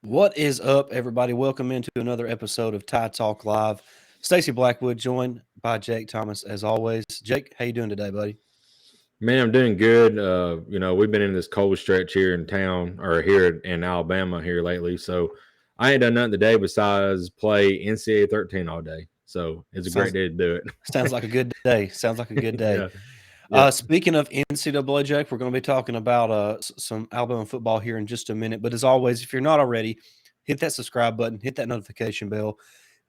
What is up, everybody? Welcome into another episode of Tide Talk Live. Stacey Blackwood, joined by Jake Thomas, as always. Jake, how you doing today, buddy? Man, I'm doing good. We've been in this cold stretch here in town or here in Alabama here lately. So I ain't done nothing today besides play NCAA 13 all day. So it's a great Sounds day to do sounds like a good day. Sounds like a good it. day. Yeah. Yep. Speaking of NCAA, Jake, we're going to be talking about some Alabama football here in just a minute. But as always, if you're not already, hit that subscribe button, hit that notification bell,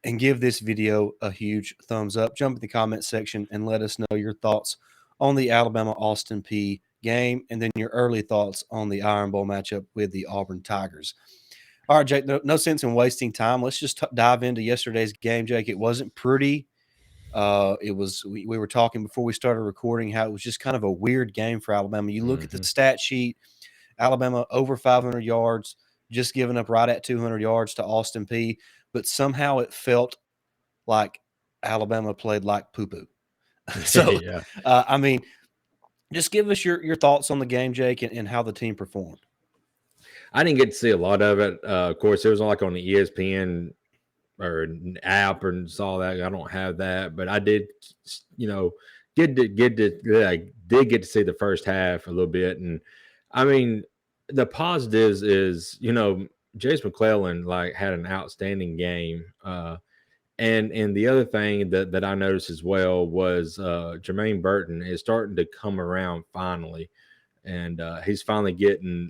and give this video a huge thumbs up. Jump in the comment section and let us know your thoughts on the Alabama Austin Peay game, and then your early thoughts on the Iron Bowl matchup with the Auburn Tigers. All right, Jake, no sense in wasting time. Let's just dive into yesterday's game, Jake. It wasn't pretty. We were talking before we started recording how it was just kind of a weird game for Alabama. You look at the Hmm. stat sheet, Alabama over 500 yards, just giving up right at 200 yards to Austin Peay, but somehow it felt like Alabama played like poo poo. So, Yeah. I mean, just give us your thoughts on the game, Jake, and how the team performed. I didn't get to see a lot of it. Of course, it was like on the ESPN or an app and saw that. I don't have that, but I did, you know, did get to see the first half a little bit. And I mean, the positives is, Jace McClellan like had an outstanding game. And the other thing that I noticed as well was Jermaine Burton is starting to come around finally, and he's finally he's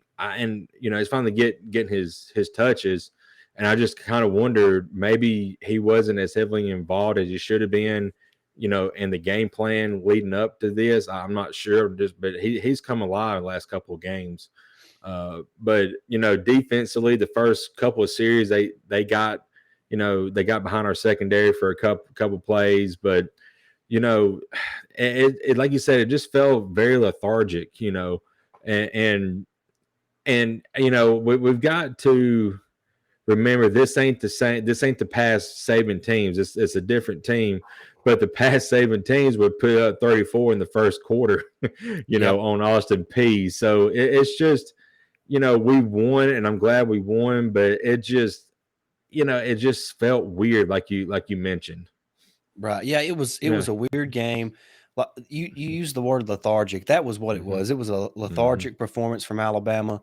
finally getting his touches, and I just kind of wondered maybe he wasn't as heavily involved as he should have been, in the game plan leading up to this. I'm not sure, but he's come alive the last couple of games. But defensively, the first couple of series they got behind our secondary for a couple plays, but you know, it like you said, it just felt very lethargic, and we've got to remember this ain't the same. This ain't the past Saban teams. It's a different team. But the past Saban teams would put up 34 in the first quarter, Yep. on Austin Peay. So it's just, we won, and I'm glad we won. But it just felt weird, like you mentioned. Right. Yeah, it was Yeah. a weird game. Like you used the word lethargic. That was what it Hmm. was. It was a Hmm. lethargic performance from Alabama.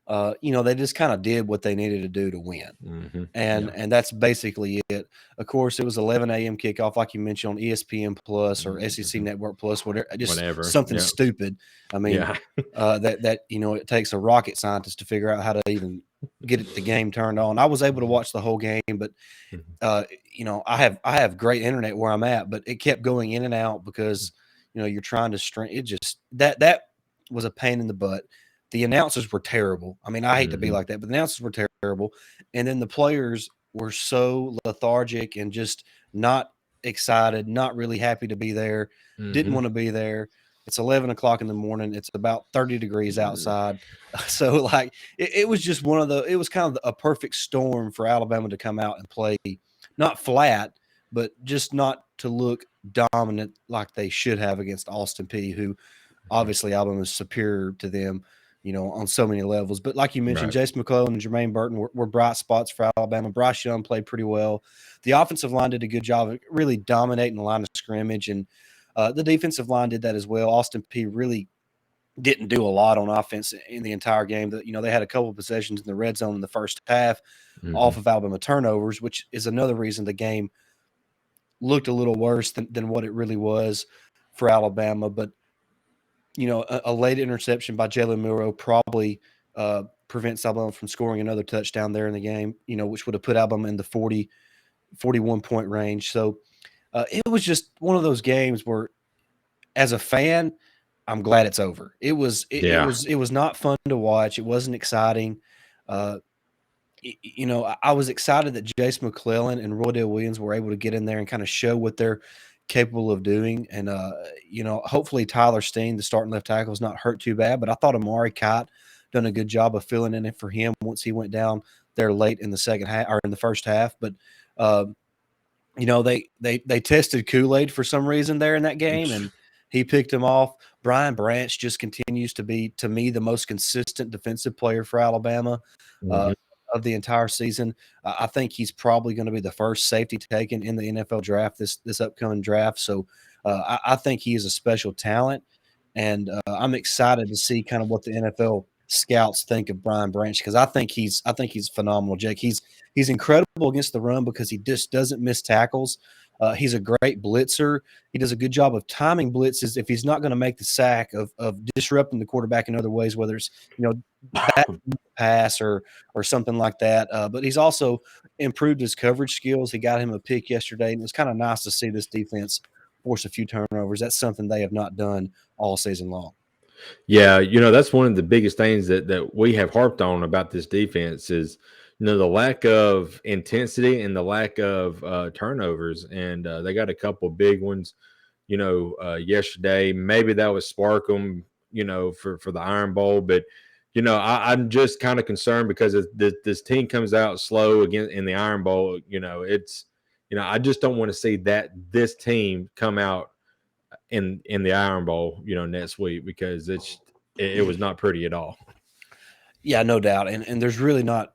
They just kind of did what they needed to do to win. Hmm. And Yeah. and that's basically it. Of course, it was 11 a.m. kickoff, like you mentioned, on ESPN Plus or SEC Hmm. Network Plus, whatever. Just Whatever. something Yeah. stupid. I mean, Yeah. that it takes a rocket scientist to figure out how to even get the game turned on. I was able to watch the whole game, but I have great internet where I'm at, but it kept going in and out because you're trying to stream. It just that was a pain in the butt. The announcers were terrible. I mean, I hate to be Hmm. like that, but the announcers were terrible, and then the players were so lethargic and just not excited, not really happy to be there, didn't Hmm. want to be there. It's 11 o'clock in the morning. It's about 30 degrees outside. So like it was just it was kind of a perfect storm for Alabama to come out and play not flat, but just not to look dominant like they should have against Austin Peay, who obviously Alabama is superior to them, on so many levels. But like you mentioned, Right. Jason McClellan and Jermaine Burton were bright spots for Alabama. Bryce Young played pretty well. The offensive line did a good job of really dominating the line of scrimmage, and the defensive line did that as well. Austin Peay really didn't do a lot on offense in the entire game. That they had a couple of possessions in the red zone in the first half Hmm. off of Alabama turnovers, which is another reason the game looked a little worse than what it really was for Alabama. But a late interception by Jalen Muro probably prevents Alabama from scoring another touchdown there in the game. Which would have put Alabama in the 41 point range. So it was just one of those games where, as a fan, I'm glad it's over. Yeah. It was not fun to watch. It wasn't exciting. Uh, I was excited that Jace McClellan and Roydell Williams were able to get in there and kind of show what they're capable of doing. And hopefully Tyler Steen, the starting left tackle, is not hurt too bad. But I thought Amari Kite done a good job of filling in it for him once he went down there late in the second half or in the first half. But uh, they tested Kool-Aid for some reason there in that game, and he picked him off. Brian Branch just continues to be, to me, the most consistent defensive player for Alabama. Uh, Hmm. of the entire season. I think he's probably going to be the first safety taken in the NFL draft this upcoming draft. So I think he is a special talent, and I'm excited to see kind of what the NFL scouts think of Brian Branch because I think he's phenomenal. Jake, he's incredible against the run because he just doesn't miss tackles. He's a great blitzer. He does a good job of timing blitzes if he's not going to make the sack of disrupting the quarterback in other ways, whether it's back pass or something like that. But he's also improved his coverage skills. He got him a pick yesterday, and it was kind of nice to see this defense force a few turnovers. That's something they have not done all season long. Yeah, that's one of the biggest things that we have harped on about this defense is, the lack of intensity and the lack of turnovers. And they got a couple big ones, yesterday. Maybe that was spark them, for the Iron Bowl. But, I'm just kind of concerned because if this team comes out slow again in the Iron Bowl, I just don't want to see this team come out in the Iron Bowl, next week because it was not pretty at all. Yeah, no doubt. And there's really not,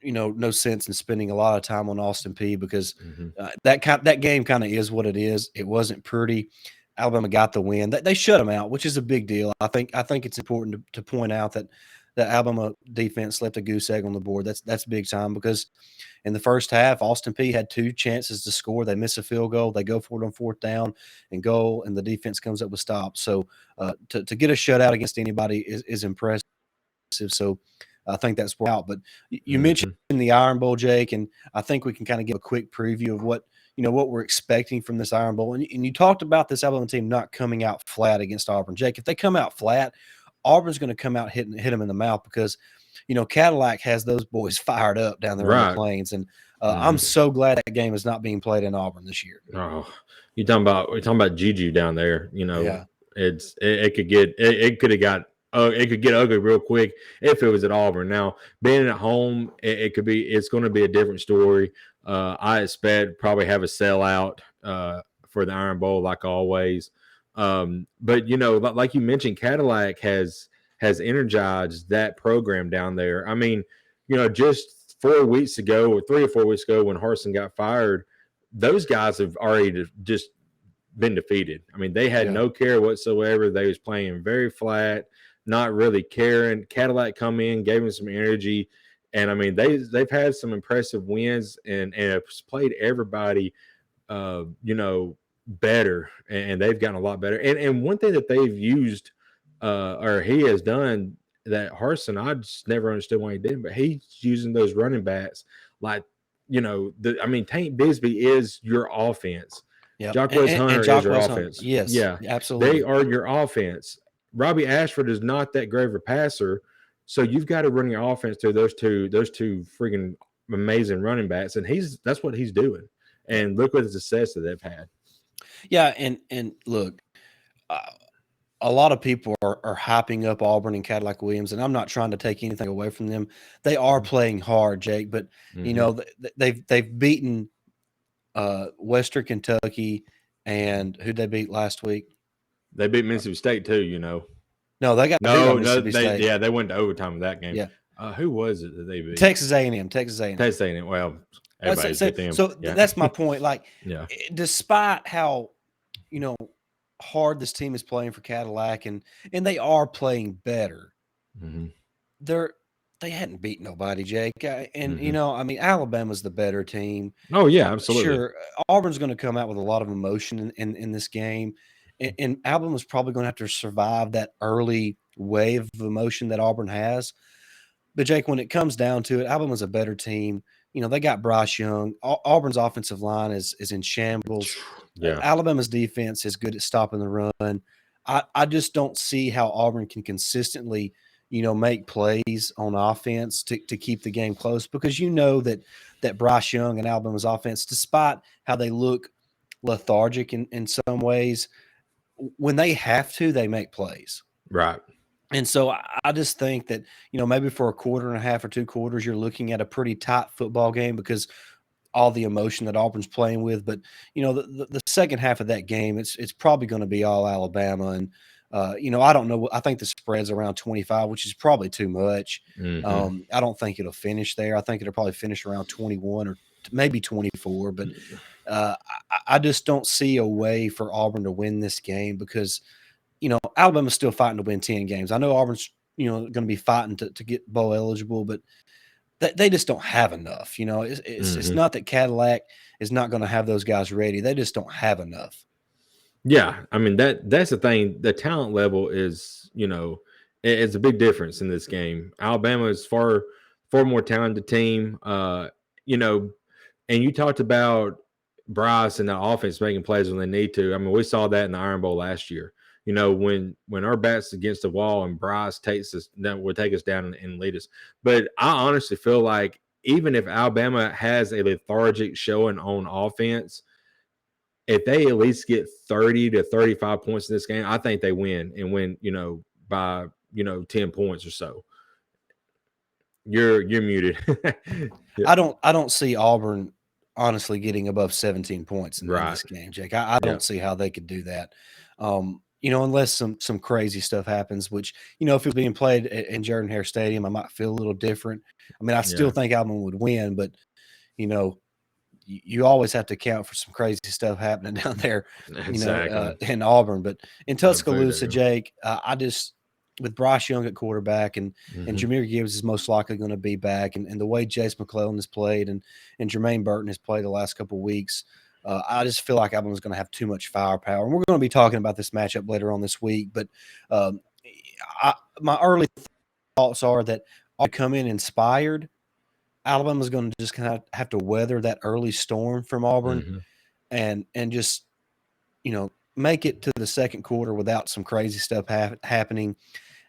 no sense in spending a lot of time on Austin Peay because that game kind of is what it is. It wasn't pretty. Alabama got the win. They shut them out, which is a big deal. I think it's important to point out that the Alabama defense left a goose egg on the board. That's big time because in the first half, Austin Peay had 2 chances to score. They miss a field goal. They go for it on 4th down and goal, and the defense comes up with stops. So to get a shutout against anybody is impressive. So I think that's out. But you mentioned the Iron Bowl, Jake, and I think we can kind of give a quick preview of what we're expecting from this Iron Bowl. And you talked about this Alabama team not coming out flat against Auburn. Jake, if they come out flat, Auburn's going to come out hit them in the mouth because Cadillac has those boys fired up down there on the plains, and I'm so glad that game is not being played in Auburn this year. Oh, we're talking about Juju down there. Yeah. It could get ugly real quick if it was at Auburn. Now being at home, it's going to be a different story. I expect probably have a sellout for the Iron Bowl like always. But like you mentioned, Cadillac has energized that program down there. I mean, just 4 weeks ago or 3 or 4 weeks ago when Harsin got fired, those guys have already just been defeated. I mean, they had no care whatsoever. They was playing very flat, not really caring. Cadillac come in, gave them some energy, and I mean they've had some impressive wins and have played everybody, better, and they've gotten a lot better. And one thing that they've used, or he has done that Harsin, I just never understood why he didn't, but he's using those running backs like, Tank Bisbee is your offense. Yeah, Jacquez Hunter is your offense. Yes, yeah, absolutely. They are your offense. Robbie Ashford is not that great of a passer, so you've got to run your offense through those two freaking amazing running backs, and that's what he's doing. And look what the success that they've had. Yeah, and look, a lot of people are hyping up Auburn and Cadillac Williams, and I'm not trying to take anything away from them. They are playing hard, Jake, but they've beaten Western Kentucky, and who'd they beat last week? They beat Mississippi State too. No, they got beat by Mississippi State. Yeah, they went to overtime in that game. Yeah, who was it that they beat? Texas A&M. Texas A&M. Well, everybody's with them. So that's my point. Like, yeah, despite how hard this team is playing for Cadillac, and they are playing better, they hadn't beat nobody, Jake. And Alabama's the better team. Oh yeah, absolutely. Sure, Auburn's going to come out with a lot of emotion in this game, and Alabama's probably going to have to survive that early wave of emotion that Auburn has. But Jake, when it comes down to it, Alabama's a better team. They got Bryce Young. Auburn's offensive line is in shambles. Yeah. Alabama's defense is good at stopping the run. I just don't see how Auburn can consistently, make plays on offense to keep the game close because that Bryce Young and Alabama's offense, despite how they look lethargic in some ways, when they have to, they make plays. Right. And so I just think that, maybe for a quarter and a half or 2 quarters, you're looking at a pretty tight football game because all the emotion that Auburn's playing with. But, the second half of that game, it's probably going to be all Alabama. And I don't know. I think the spread's around 25, which is probably too much. Hmm. I don't think it'll finish there. I think it'll probably finish around 21 or maybe 24. But I just don't see a way for Auburn to win this game because Alabama's still fighting to win 10 games. I know Auburn's going to be fighting to get bowl eligible, but they just don't have enough. It's Hmm. not that Cadillac is not going to have those guys ready. They just don't have enough. Yeah, I mean that's the thing. The talent level is, it's a big difference in this game. Alabama is far more talented team. You know, and you talked about Bryce and the offense making plays when they need to. I mean, we saw that in the Iron Bowl last year. When our backs against the wall and Bryce takes us, that would take us down and lead us. But I honestly feel like even if Alabama has a lethargic showing on offense, if they at least get 30 to 35 points in this game, I think they win and win, by 10 points or so. You're muted. Yeah, I don't see Auburn honestly getting above 17 points in right. this game, Jake. I Yeah. don't see how they could do that. Unless some crazy stuff happens, which, if it was being played in Jordan Hare Stadium, I might feel a little different. I mean, I still Yeah. think Alabama would win, but you know, you always have to account for some crazy stuff happening down there, Exactly. in Auburn. But in Absolutely Tuscaloosa, do. Jake, I just with Bryce Young at quarterback and Hmm. Jameer Gibbs is most likely going to be back, and the way Jace McClellan has played and Jermaine Burton has played the last couple of weeks. I just feel like Alabama's going to have too much firepower, and we're going to be talking about this matchup later on this week. But um, my early thoughts are that I come in inspired. Alabama's going to just kind of have to weather that early storm from Auburn Hmm. and just make it to the second quarter without some crazy stuff happening,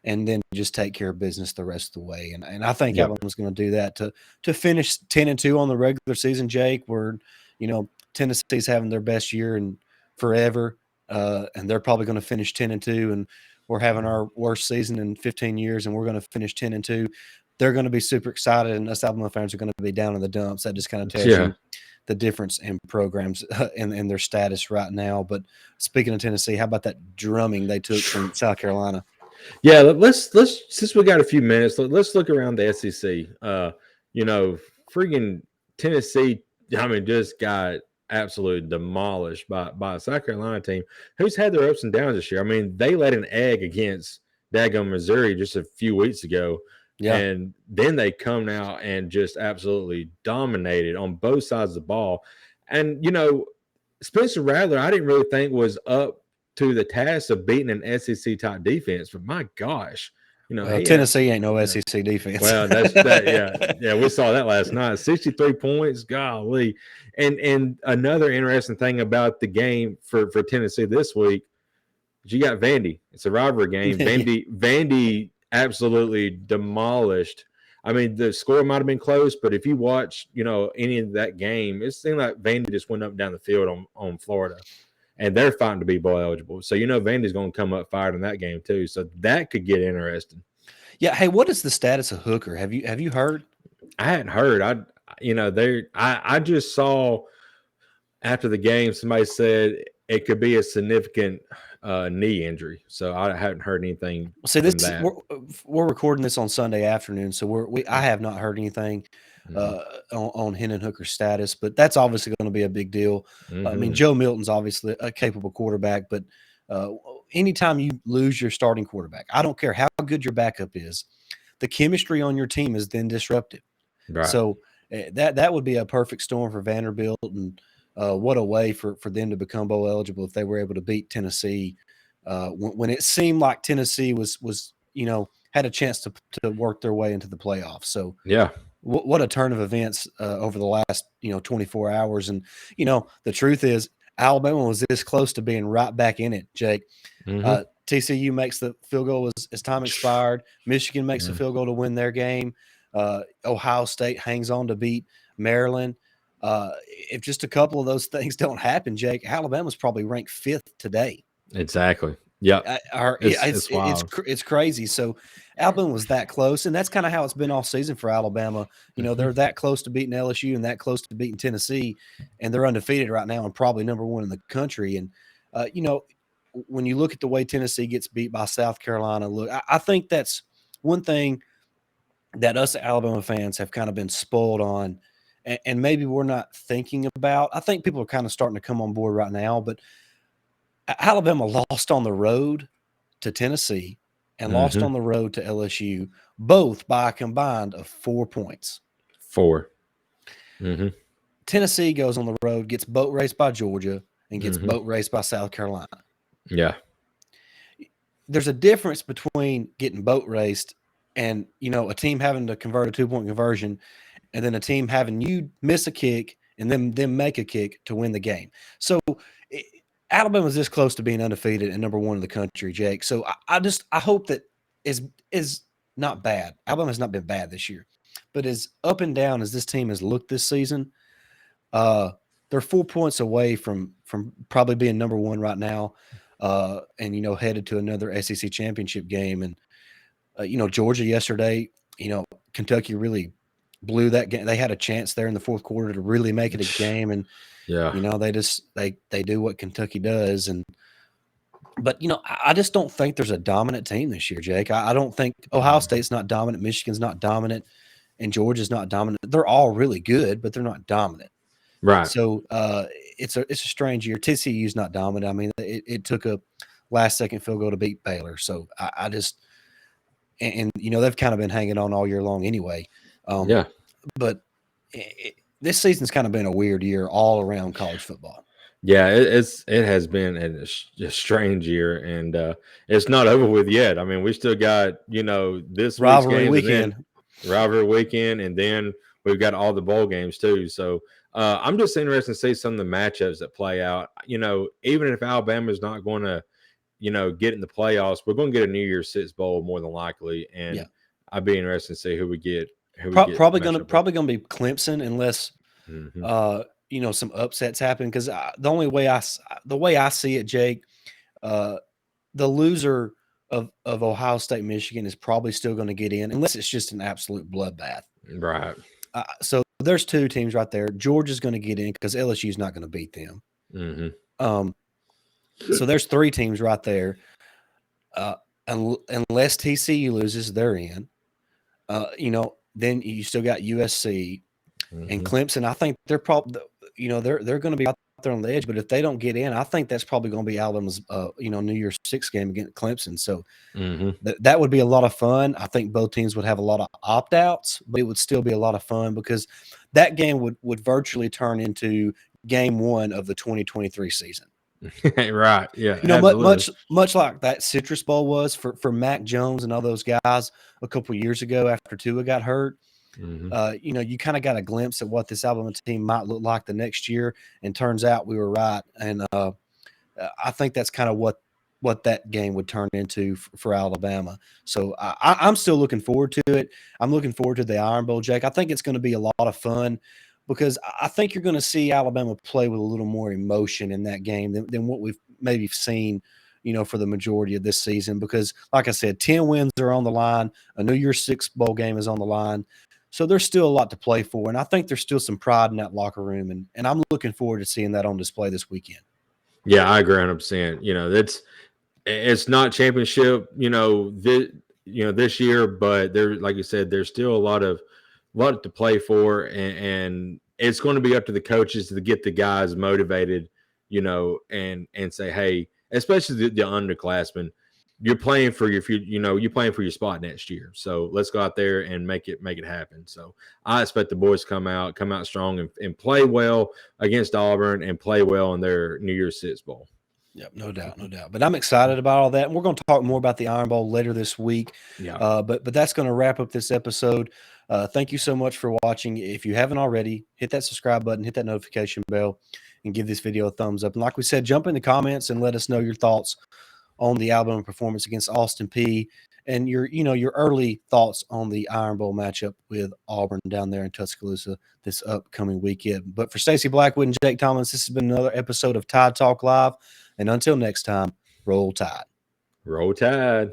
and then just take care of business the rest of the way. And I think Yep. Alabama's going to do that to finish 10-2 on the regular season, Jake. Where Tennessee's having their best year in forever, and they're probably going to finish 10-2, and we're having our worst season in 15 years, and we're going to finish 10-2. They're going to be super excited, and us Alabama fans are going to be down in the dumps. That just kind of tells Yeah. you the difference in programs in their status right now. But speaking of Tennessee, how about that drumming they took from South Carolina? Yeah, let's since we got a few minutes, let's look around the SEC. You know, freaking Tennessee, I mean, just got absolutely demolished by a South Carolina team who's had their ups and downs this year. I mean, they laid an egg against Daggum, Missouri just a few weeks ago, Yeah. and then they come out and just absolutely dominated on both sides of the ball. And Spencer Rattler, I didn't really think was up to the task of beating an SEC top defense. But my gosh, Well, he had, Tennessee ain't no yeah. SEC defense. Well, that's that. Yeah, yeah, we saw that last night. 63 points, golly. And another interesting thing about the game for Tennessee this week is you got Vandy. It's a rivalry game. Vandy absolutely demolished. I mean, the score might have been close, but if you watch, any of that game, it seemed like Vandy just went up and down the field on Florida, and they're fighting to be bowl eligible. So Vandy's going to come up fired in that game too. So that could get interesting. Yeah. Hey, what is the status of Hooker? Have you heard? I hadn't heard. I just saw after the game somebody said it could be a significant knee injury. So I hadn't heard anything See, from that. we're recording this on Sunday afternoon, so I have not heard anything Mm-hmm. on Hendon Hooker's status, but that's obviously going to be a big deal. I mean, Mm-hmm. Joe Milton's obviously a capable quarterback, but uh, anytime you lose your starting quarterback, I don't care how good your backup is, the chemistry on your team is then disrupted. Right. So that would be a perfect storm for Vanderbilt, and what a way for them to become bowl eligible if they were able to beat Tennessee when it seemed like Tennessee was had a chance to work their way into the playoffs. So Yeah. what a turn of events over the last 24 hours. And the truth is Alabama was this close to being right back in it, Jake. Mm-hmm. TCU makes the field goal as time expired. Michigan makes the Yeah. field goal to win their game. Ohio State hangs on to beat Maryland. If just a couple of those things don't happen, Jake, Alabama's probably ranked 5th today. Exactly. Yep. It's crazy. So Alabama was that close, and that's kind of how it's been all season for Alabama. Mm-hmm. They're that close to beating LSU and that close to beating Tennessee, and they're undefeated right now and probably number 1 in the country. And when you look at the way Tennessee gets beat by South Carolina, look, I think that's one thing that us Alabama fans have kind of been spoiled on, and maybe we're not thinking about. I think people are kind of starting to come on board right now, but Alabama lost on the road to Tennessee and lost on the road to LSU, both by a combined of 4 points. 4. Tennessee goes on the road, gets boat raced by Georgia, and gets boat raced by South Carolina. Yeah. There's a difference between getting boat raced and, a team having to convert a 2-point conversion and then a team having you miss a kick and then them make a kick to win the game. So Alabama's this close to being undefeated and number 1 in the country, Jake. So I hope that is not bad. Alabama's not been bad this year, but as up and down as this team has looked this season, they're 4 points away from probably being number 1 right now, and headed to another SEC championship game. And Georgia yesterday, Kentucky really blew that game. They had a chance there in the fourth quarter to really make it a game, and they do what Kentucky does. But I just don't think there's a dominant team this year, Jake. I don't think Ohio State's not dominant, Michigan's not dominant, and Georgia's not dominant. They're all really good, but they're not dominant. Right. So it's a strange year. TCU's not dominant. I mean, it took a last second field goal to beat Baylor. So I just and they've kind of been hanging on all year long anyway. But this season's kind of been a weird year all around college football. Yeah, it has been a strange year, and it's not over with yet. I mean, we still got this rivalry weekend, and then we've got all the bowl games too. So I'm just interested to see some of the matchups that play out. Even if Alabama's not going to get in the playoffs, we're going to get a New Year's Six bowl more than likely, and I'd be interested to see who we get. Probably going to be Clemson unless some upsets happen, because the way I see it, Jake, the loser of Ohio State Michigan is probably still going to get in unless it's just an absolute bloodbath. Right. So there's 2 teams right there. Georgia's going to get in because LSU's not going to beat them. So there's 3 teams right there. Unless TCU loses, they're in. Then you still got USC and Clemson. I think they're probably they're going to be out there on the edge. But if they don't get in, I think that's probably going to be Alabama's New Year's Six game against Clemson. So that would be a lot of fun. I think both teams would have a lot of opt-outs, but it would still be a lot of fun because that game would virtually turn into game 1 of the 2023 season. Right. Yeah. Much like that Citrus Bowl was for Mac Jones and all those guys a couple of years ago after Tua got hurt. You kind of got a glimpse at what this Alabama team might look like the next year, and turns out we were right. And I think that's kind of what that game would turn into for Alabama. So I'm still looking forward to it. I'm looking forward to the Iron Bowl, Jake. I think it's going to be a lot of fun, because I think you're going to see Alabama play with a little more emotion in that game than what we've maybe seen, for the majority of this season. Because, like I said, 10 wins are on the line. A New Year's Six bowl game is on the line. So there's still a lot to play for. And I think there's still some pride in that locker room. And I'm looking forward to seeing that on display this weekend. Yeah, I agree 100%. It's not championship, this year, but there, like you said, there's still a lot to play for, and it's going to be up to the coaches to get the guys motivated, and say, hey, especially the underclassmen, you're playing for your future, you're playing for your spot next year. So let's go out there and make it happen. So I expect the boys to come out strong and play well against Auburn and play well in their New Year's Six bowl. Yep, no doubt. But I'm excited about all that. And we're going to talk more about the Iron Bowl later this week. Yeah. But that's going to wrap up this episode. Thank you so much for watching. If you haven't already, hit that subscribe button, hit that notification bell, and give this video a thumbs up. And like we said, jump in the comments and let us know your thoughts on the Alabama performance against Austin Peay, and your early thoughts on the Iron Bowl matchup with Auburn down there in Tuscaloosa this upcoming weekend. But for Stacey Blackwood and Jake Thomas, this has been another episode of Tide Talk Live. And until next time, roll Tide. Roll Tide.